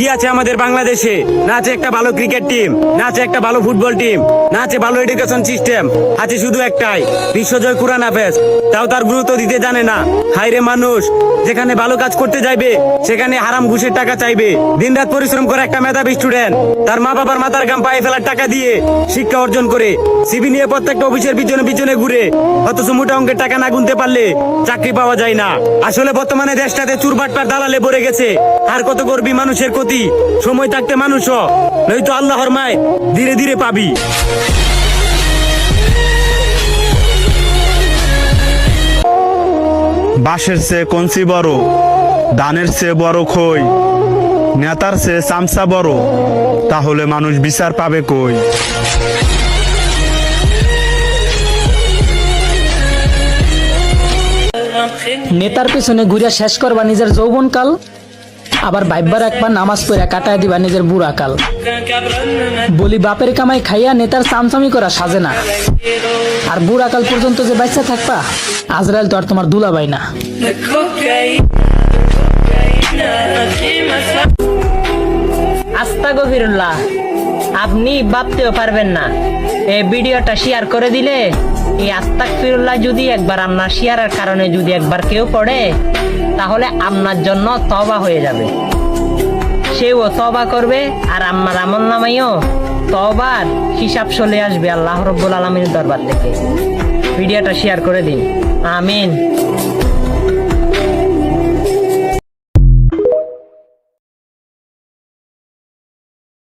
কি আছে আমাদের বাংলাদেশে? না আছে একটা ভালো ক্রিকেট টিম, না আছে একটা ভালো ফুটবল টিম, না আছে ভালো এডুকেশন সিস্টেম, আছে শুধু একটাই বিশ্বজয় কুরআন হাফেজ। তাও তার গুরুত্ব দিতে জানে না। হায়রে মানুষ, যেখানে ভালো কাজ করতে যাইবে সেখানে হারাম ঘুষের টাকা চাইবে। দিনরাত পরিশ্রম করে একটা মেধাবী স্টুডেন্ট তার মা বাবার মাথার ঘাম পায়ে ফেলার টাকা দিয়ে শিক্ষা অর্জন করে সিভি নিয়ে প্রত্যেকটা অফিসের পিছনে পিছনে ঘুরে, অথচ মোটা অঙ্কের টাকা না গুনতে পারলে চাকরি পাওয়া যায় না। আসলে বর্তমানে দেশটাতে চুরবাটপার দালালে ভরে গেছে। আর কত করবি মানুষের ক্ষতি? সময় থাকতে মানুষ হ, নয়তো আল্লাহর মায় ধীরে ধীরে পাবি। বাঁশের চেয়ে কঞ্চি বড়, ধানের চেয়ে বড় খই, নেতার চেয়ে চামচা বড়, তাহলে মানুষ বিচার পাবে কই? নেতার পেছনে ঘুরে শেষ করবা নিজের যৌবনকাল, আবার ভাইবার একবার নামাজ পড়ে কাটায় দিবা নিজের বুড়া কাল। বলি বাপের কামাই খাইয়া নেতার চামচামি করা সাজে না, আর বুড়া কাল পর্যন্ত যে বাচ্চা থাকবা, আজরাইল তো আর তোমার দুলাভাই না। আস্তাগফিরুল্লাহ, আপনি ভাবতেও পারবেন না এই ভিডিওটা শেয়ার করে দিলে এই আস্তাগফিরুল্লাহ যদি একবার আপনার শেয়ারের কারণে যদি একবার কেউ পড়ে, তাহলে আপনার জন্য তওবা হয়ে যাবে। সেও তওবা করবে আর আমার আমলনামায়ও তওবার হিসাব চলে আসবে আল্লাহ রাব্বুল আলামিনের দরবার থেকে। ভিডিওটা শেয়ার করে দিন। আমিন।